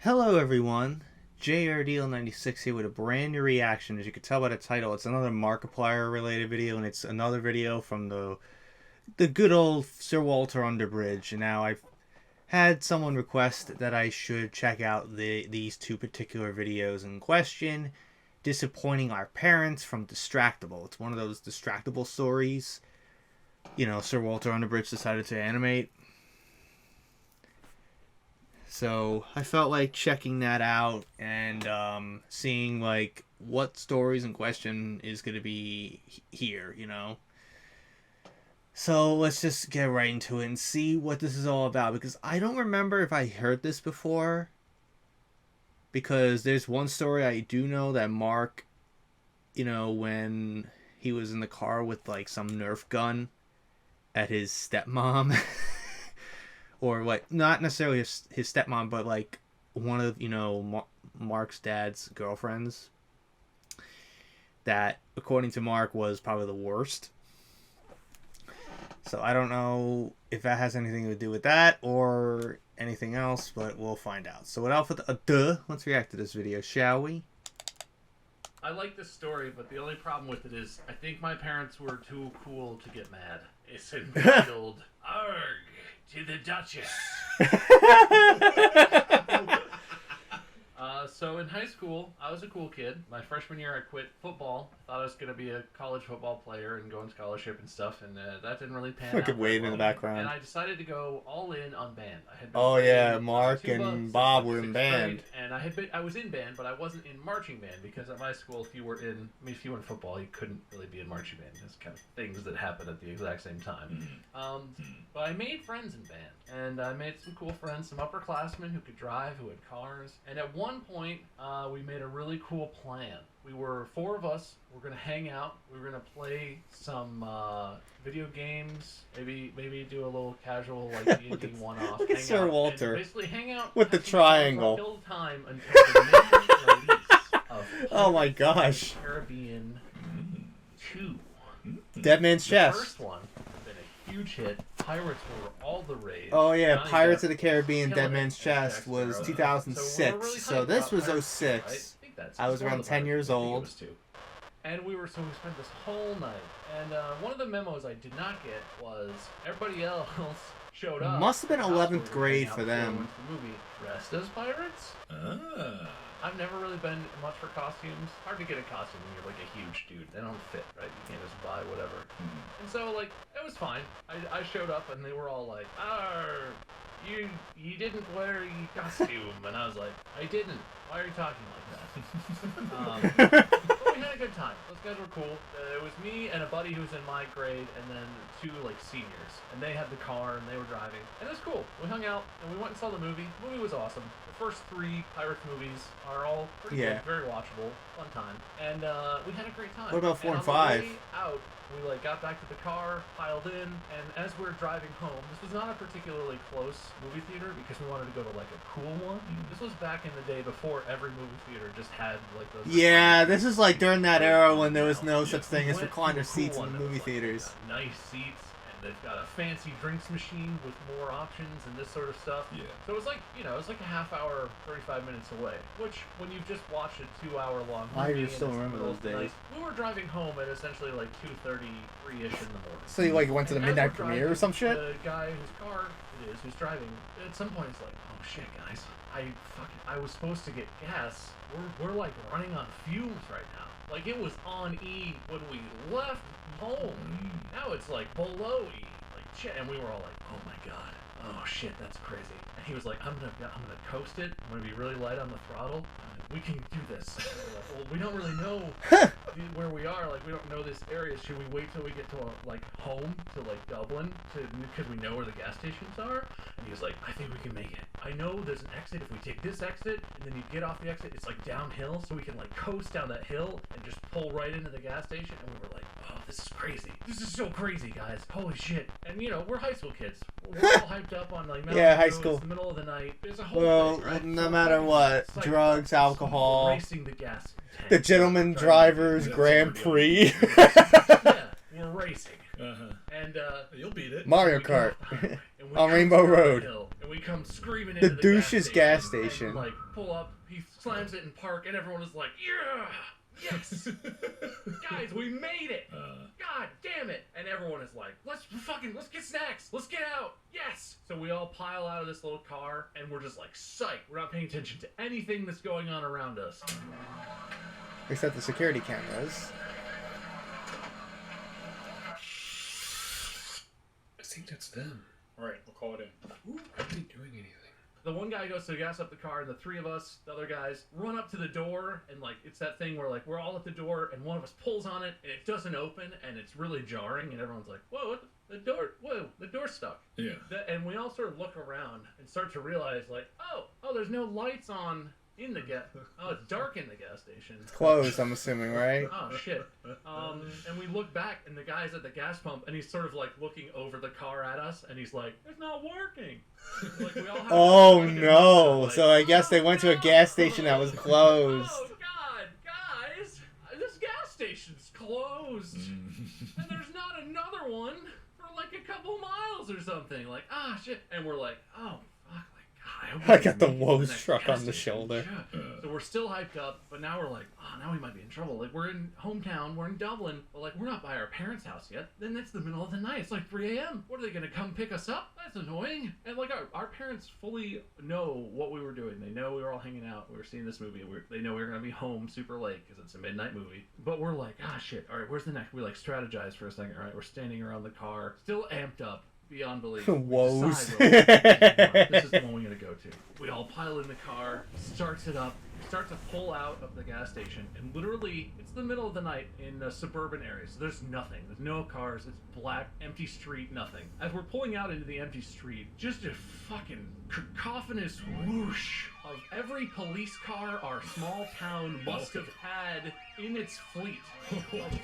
Hello everyone, JRDL96 here with a brand new reaction. As you can tell by the title, it's another Markiplier related video, and it's another video from the good old Sir Walter Underbridge. And now I've had someone request that I should check out these two particular videos in question. Disappointing Our Parents from Distractible. It's one of those Distractible stories, Sir Walter Underbridge decided to animate. So I felt like checking that out and seeing like what stories in question is going to be here, So let's just get right into it and see what this is all about, because I don't remember if I heard this before. Because there's one story I do know that Mark, when he was in the car with like some Nerf gun at his stepmom. Or like not necessarily his stepmom, but like one of Mark's dad's girlfriends. That, according to Mark, was probably the worst. So I don't know if that has anything to do with that or anything else, but we'll find out. So without further ado, let's react to this video, shall we? I like this story, but the only problem with it is I think my parents were too cool to get mad. It's entitled Arg to the Duchess. So in high school, I was a cool kid. My freshman year, I quit football. Thought I was going to be a college football player and go on scholarship and stuff, and that didn't really pan out. Look at Wade in the background. And I decided to go all in on band. Oh yeah, Mark and Bob were in band. And I was in band, but I wasn't in marching band, because at my school, if you were in football, you couldn't really be in marching band. There's kind of things that happen at the exact same time. But I made friends in band, and I made some cool friends, some upperclassmen who could drive, who had cars. And at one point, we made a really cool plan. We were 4 of us. We're gonna hang out. We were gonna play some video games. Maybe do a little casual like D&D one-off. Look at Sir Walter. Basically, hang out with the triangle. All the time until the main release of oh my gosh. Caribbean 2. Dead Man's Chest. The first one has been a huge hit. Pirates were all the rage. Oh yeah, Johnny Pirates of Depp the Caribbean Dead Man's Jack Chest was Sparrow. 2006. So this was 06. Right? I was around 10 years old. And we spent this whole night. And one of the memos I did not get was everybody else showed up. Must have been 11th grade for them. Went to the movie dressed as pirates. I've never really been much for costumes. Hard to get a costume when you're like a huge dude. They don't fit, right? You can't just buy whatever. And so like it was fine. I showed up and they were all like, you didn't wear your costume. And I was like, I didn't. Why are you talking like that? But we had a good time. Those guys were cool. It was me and a buddy who was in my grade, and then 2 like seniors. And they had the car and they were driving. And it was cool. We hung out and we went and saw the movie. The movie was awesome. The first 3 Pirates movies are all pretty good, very watchable, fun time. And we had a great time. What about 4 and 5? On the way out, we like got back to the car, piled in, and as we were driving home, this was not a particularly close movie theater because we wanted to go to like a cool one. This was back in the day before every movie theater just had like those. Yeah, this is like during that era when there was no such thing as recliner seats in the movie theaters. Nice seats. They've got a fancy drinks machine with more options and this sort of stuff. Yeah. So it was like, it was like a half hour, 35 minutes away. Which, when you've just watched a 2-hour-long movie, I still remember those days. We were driving home at essentially like 2:33ish in the morning. So you like went to the midnight premiere or some shit? The guy whose car it is, who's driving, at some point it's like, oh shit, guys, I was supposed to get gas. We're like running on fumes right now. Like it was on E when we left home. Now it's like below E. Like shit, and we were all like, oh my god, oh shit, that's crazy. And he was like, I'm gonna coast it. I'm gonna be really light on the throttle. We can do this. Like, well, we don't really know where we are. Like we don't know this area. Should we wait till we get to like home to like Dublin because we know where the gas stations are? And he was like, I think we can make it. I know there's an exit. If we take this exit and then you get off the exit, it's like downhill, so we can like coast down that hill and just pull right into the gas station. And we were like, oh, this is crazy. This is so crazy, guys. Holy shit. And we're high school kids. We're all hyped up on like high school. It's the middle of the night. There's a whole thing, right? No matter what, like, drugs, alcohol, racing the gas tank, the Gentleman Drivers Grand Prix. Yeah, we're racing. And you'll beat it. Mario Kart on Rainbow Road. And we we come screaming The into the douche's gas and, station. like, pull up, he slams it in park, and everyone is like, yeah! Yes! Guys, we made it! God damn it! And everyone is like, let's get snacks! Let's get out! Yes! So we all pile out of this little car, and we're just like, psych! We're not paying attention to anything that's going on around us. Except the security cameras. I think that's them. Alright, we'll call it in. Ooh, aren't they doing anything? The one guy goes to gas up the car, and the three of us, the other guys, run up to the door, and like it's that thing where like we're all at the door, and one of us pulls on it, and it doesn't open, and it's really jarring, and everyone's like, "Whoa, what the door? Whoa, the door's stuck." Yeah. And we all sort of look around and start to realize, like, oh, there's no lights on in the gas. Oh, it's dark in the gas station. It's closed, I'm assuming, right? Oh shit. And we look back, and the guy's at the gas pump, and he's sort of like looking over the car at us, and he's like, "It's not working." Like, we all have Oh to no! like, So I guess they went to a gas station that was closed. Oh god, guys, this gas station's closed, and there's not another one for like a couple miles or something. Like, shit, and we're like, oh fuck, like god, I hope I we got the make it to Woes next truck gas on the station. shoulder. Yeah. So we're still hyped up, but now we're like, now we might be in trouble. Like, we're in hometown, we're in Dublin, but like we're not by our parents' house yet. Then it's the middle of the night. It's like 3 a.m. What, are they gonna come pick us up? That's annoying. And like our parents fully know what we were doing. They know we were all hanging out. We were seeing this movie. They know we were gonna be home super late because it's a midnight movie. But we're like, shit. All right, where's the next? We like strategize for a second. All right, we're standing around the car, still amped up. Beyond belief. Woes. This is the one we're gonna go to. We all pile in the car, starts it up, start to pull out of the gas station, and literally, it's the middle of the night in a suburban area, so there's nothing. There's no cars, it's black, empty street, nothing. As we're pulling out into the empty street, just a fucking cacophonous whoosh of every police car our small town must have had in its fleet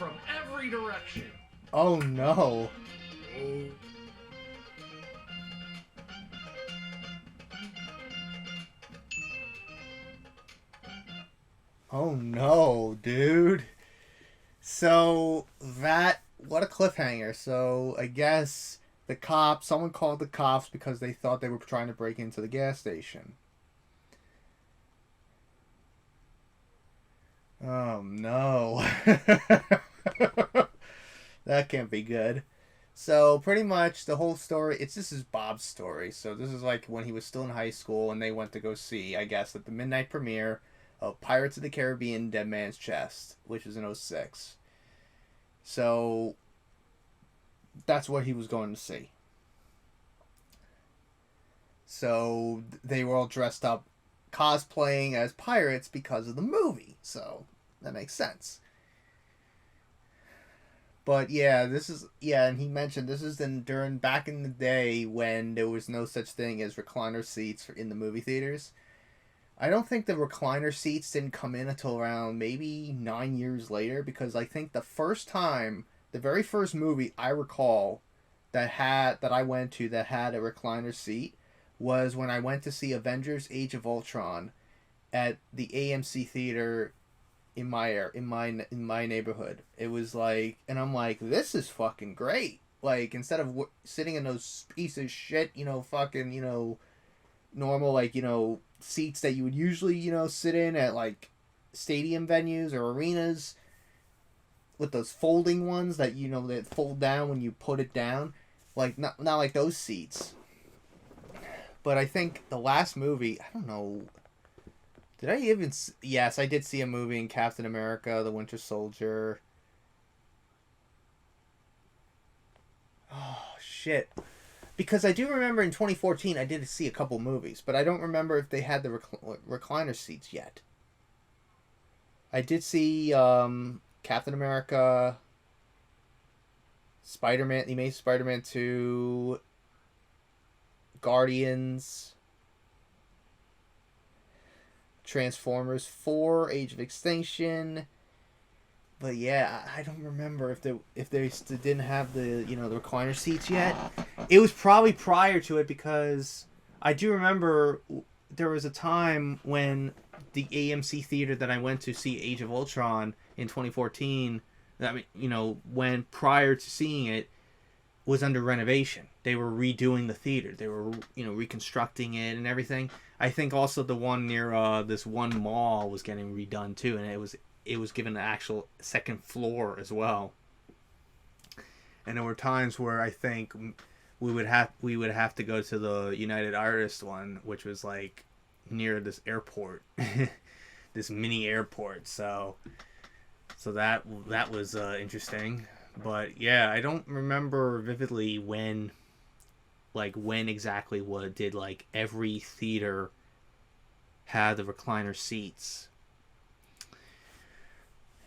from every direction. Oh no. Oh no, dude. So what a cliffhanger. So I guess someone called the cops because they thought they were trying to break into the gas station. Oh no. That can't be good. So pretty much the whole story, this is Bob's story. So this is like when he was still in high school and they went to go see, I guess, at the midnight premiere of Pirates of the Caribbean Dead Man's Chest, which was in 2006. So that's what he was going to see. So they were all dressed up cosplaying as pirates because of the movie. So that makes sense. But yeah, and he mentioned this is during back in the day when there was no such thing as recliner seats in the movie theaters. I don't think the recliner seats didn't come in until around maybe 9 years later, because I think the very first movie I recall that I went to that had a recliner seat was when I went to see Avengers: Age of Ultron at the AMC theater in my neighborhood. It was like, and I'm like, this is fucking great. Like, instead of sitting in those piece of shit, fucking, normal, like, seats that you would usually, sit in at, like, stadium venues or arenas with those folding ones that, that fold down when you put it down. Like, not like those seats. But I think the last movie, I don't know, did I even... Yes, I did see a movie in Captain America, The Winter Soldier. Oh, shit. Because I do remember in 2014 I did see a couple movies, but I don't remember if they had the recliner seats yet. I did see Captain America, Spider-Man, the Amazing Spider-Man 2, Guardians, Transformers 4, Age of Extinction. But yeah, I don't remember if they still didn't have the the recliner seats yet. It was probably prior to it, because I do remember there was a time when the AMC theater that I went to see Age of Ultron in 2014, when prior to seeing it, was under renovation. They were redoing the theater. They were, reconstructing it and everything. I think also the one near this one mall was getting redone too, and it was given an actual second floor as well. And there were times where I think we would have to go to the United Artists one, which was like near this airport, this mini airport. So that was interesting. But yeah, I don't remember vividly when exactly what did like every theater had the recliner seats.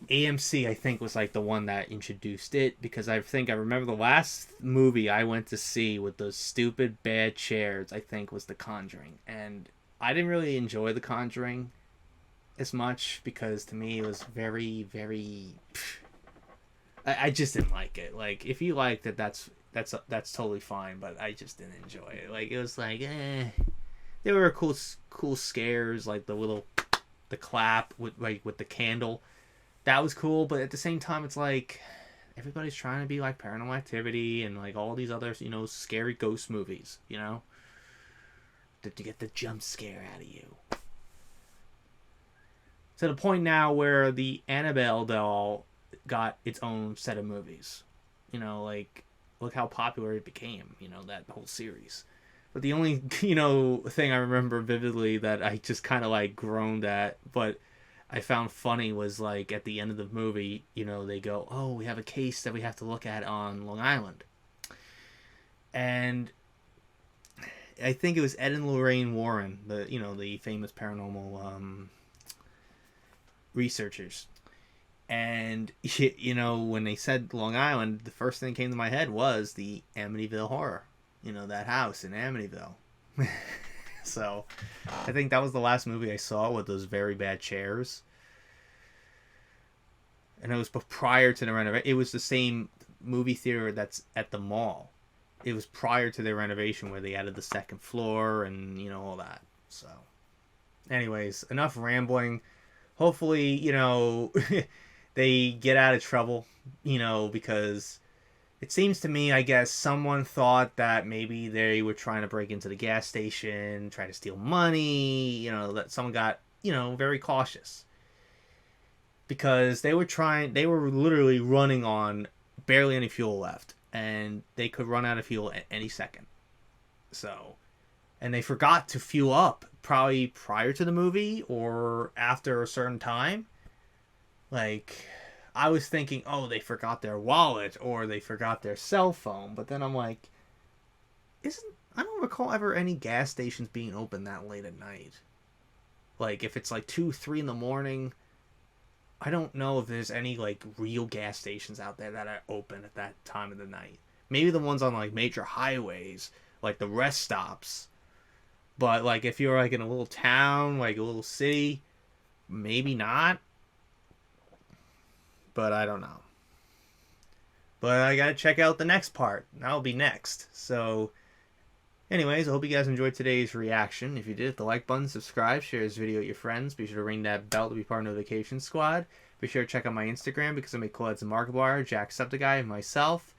AMC, I think, was like the one that introduced it, because I think I remember the last movie I went to see with those stupid bad chairs, I think, was The Conjuring. And I didn't really enjoy The Conjuring as much, because to me it was very, very... I just didn't like it. Like, if you liked it, that's totally fine, but I just didn't enjoy it. Like, it was like, there were cool scares, like the clap with the candle. That was cool, but at the same time, it's like everybody's trying to be like Paranormal Activity and like all these other, scary ghost movies, to get the jump scare out of you. To the point now where the Annabelle doll got its own set of movies. Like, look how popular it became, that whole series. But the only, thing I remember vividly that I just kind of like groaned at, but I found funny, was like at the end of the movie, they go, oh, we have a case that we have to look at on Long Island. And I think it was Ed and Lorraine Warren, the famous paranormal researchers. And, when they said Long Island, the first thing that came to my head was the Amityville Horror. That house in Amityville. So, I think that was the last movie I saw with those very bad chairs. And it was prior to the renovation. It was the same movie theater that's at the mall. It was prior to their renovation, where they added the second floor and, all that. So, anyways, enough rambling. Hopefully, they get out of trouble, because it seems to me, I guess, someone thought that maybe they were trying to break into the gas station, try to steal money, that someone got, very cautious. Because they were literally running on barely any fuel left, and they could run out of fuel at any second. So, and they forgot to fuel up, probably prior to the movie or after a certain time. Like, I was thinking, oh, they forgot their wallet or they forgot their cell phone. But then I'm like, I don't recall ever any gas stations being open that late at night. Like, if it's like 2, 3 in the morning, I don't know if there's any like real gas stations out there that are open at that time of the night. Maybe the ones on like major highways, like the rest stops. But like if you're like in a little town, like a little city, maybe not. But I don't know. But I gotta check out the next part. That'll be next. So, anyways, I hope you guys enjoyed today's reaction. If you did, hit the like button, subscribe, share this video with your friends. Be sure to ring that bell to be part of the notification squad. Be sure to check out my Instagram, because I make collabs with Markiplier, Jacksepticeye, and myself.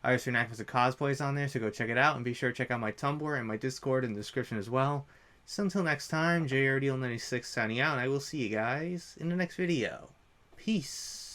I also reenact with the cosplays on there, so go check it out. And be sure to check out my Tumblr and my Discord in the description as well. So until next time, JRDL96 signing out, and I will see you guys in the next video. Peace.